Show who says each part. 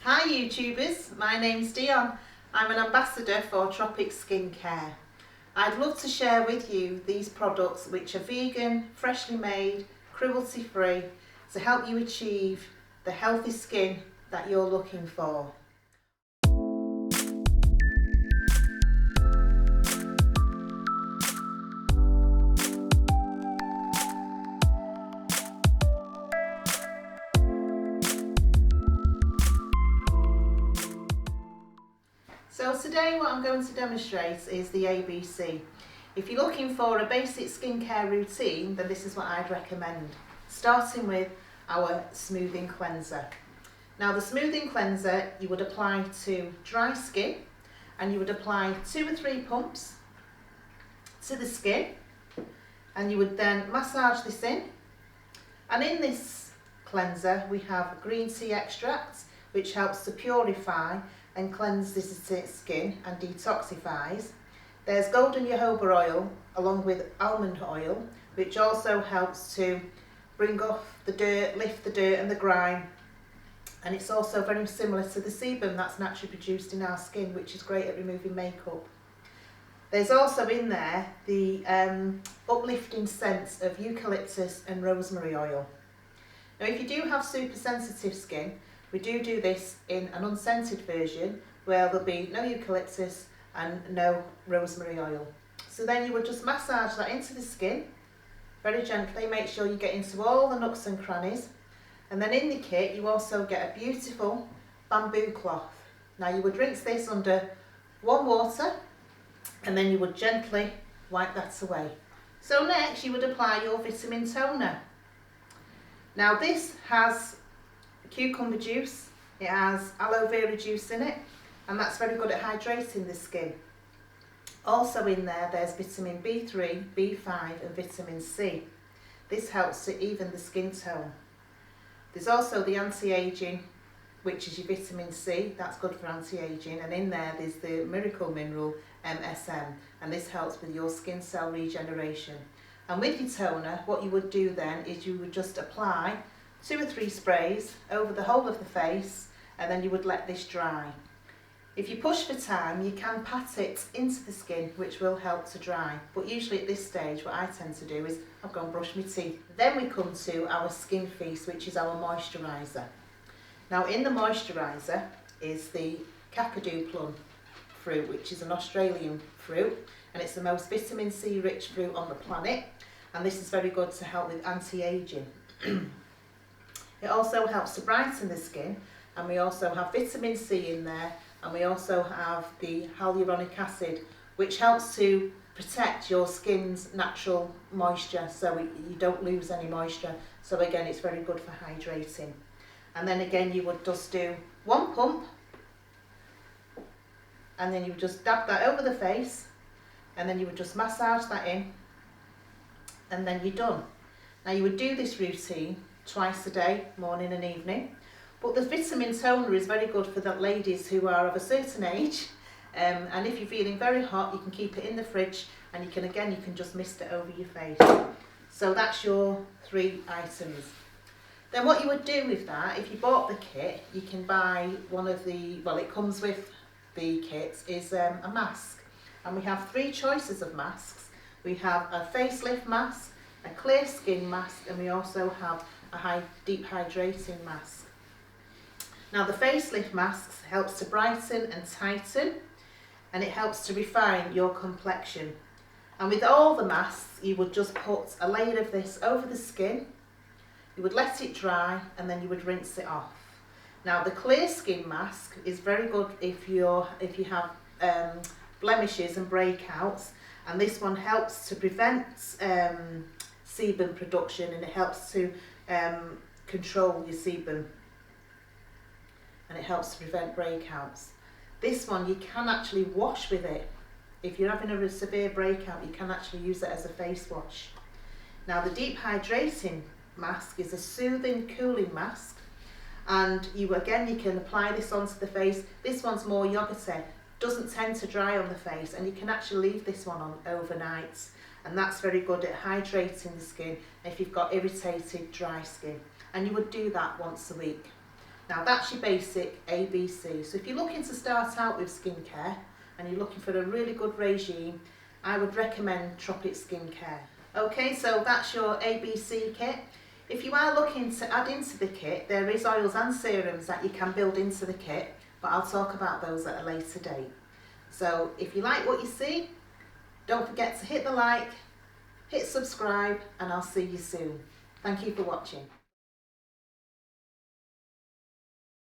Speaker 1: Hi YouTubers, my name's Dion. I'm an ambassador for Tropic skincare. I'd love to share with you these products which are vegan, freshly made, cruelty free to help you achieve the healthy skin that you're looking for. So today what I'm going to demonstrate is the ABC. If you're looking for a basic skincare routine, then this is what I'd recommend. Starting with our smoothing cleanser. Now the smoothing cleanser you would apply to dry skin, and you would apply 2 or 3 pumps to the skin, and you would then massage this in. And in this cleanser we have green tea extract, which helps to purify and cleanse this skin and detoxifies. There's golden jojoba oil along with almond oil, which also helps to bring off the dirt, lift the dirt and the grime. And it's also very similar to the sebum that's naturally produced in our skin, which is great at removing makeup. There's also in there the uplifting scents of eucalyptus and rosemary oil. Now if you do have super sensitive skin, we do this in an unscented version where there'll be no eucalyptus and no rosemary oil. So then you would just massage that into the skin very gently, make sure you get into all the nooks and crannies. And then in the kit you also get a beautiful bamboo cloth. Now you would rinse this under warm water and then you would gently wipe that away. So next you would apply your vitamin toner. Now this has cucumber juice, it has aloe vera juice in it, and that's very good at hydrating the skin. Also in there's vitamin B3, B5 and vitamin C. This helps to even the skin tone. There's also the anti-aging, which is your vitamin C, that's good for anti-aging, and in there's the miracle mineral MSM, and this helps with your skin cell regeneration. And with your toner, what you would do then is you would just apply 2 or 3 sprays over the whole of the face, and then you would let this dry. If you push for time, you can pat it into the skin, which will help to dry. But usually at this stage, what I tend to do is I'll go and brush my teeth. Then we come to our skin feast, which is our moisturiser. Now in the moisturiser is the kakadu plum fruit, which is an Australian fruit, and it's the most vitamin C rich fruit on the planet. And this is very good to help with anti-aging. It also helps to brighten the skin, and we also have vitamin C in there, and we also have the hyaluronic acid, which helps to protect your skin's natural moisture so you don't lose any moisture. So again, it's very good for hydrating. And then again, you would just do 1 pump, and then you would just dab that over the face, and then you would just massage that in, and then you're done. Now you would do this routine twice a day, morning and evening. But the vitamin toner is very good for the ladies who are of a certain age, and if you're feeling very hot, you can keep it in the fridge, and you can just mist it over your face. So that's your 3 items. Then what you would do with that, if you bought the kit, you can buy one of the, well, it comes with the kits, is a mask. And we have 3 choices of masks. We have a facelift mask, a clear skin mask, and we also have a deep hydrating mask. Now the facelift mask helps to brighten and tighten, and it helps to refine your complexion. And with all the masks, you would just put a layer of this over the skin, you would let it dry, and then you would rinse it off. Now the clear skin mask is very good if you have blemishes and breakouts, and this one helps to prevent sebum production, and it helps to control your sebum, and it helps to prevent breakouts. This one you can actually wash with it. If you're having a severe breakout, you can actually use it as a face wash. Now the deep hydrating mask is a soothing, cooling mask, and you can apply this onto the face. This one's more yogurty, doesn't tend to dry on the face, and you can actually leave this one on overnight, and that's very good at hydrating the skin if you've got irritated dry skin, and you would do that once a week. Now that's your basic ABC. So if you're looking to start out with skincare and you're looking for a really good regime, I would recommend Tropic Skincare. Okay, so that's your ABC kit. If you are looking to add into the kit, there is oils and serums that you can build into the kit, but I'll talk about those at a later date. So if you like what you see, don't forget to hit the like, hit subscribe, and I'll see you soon. Thank you for watching.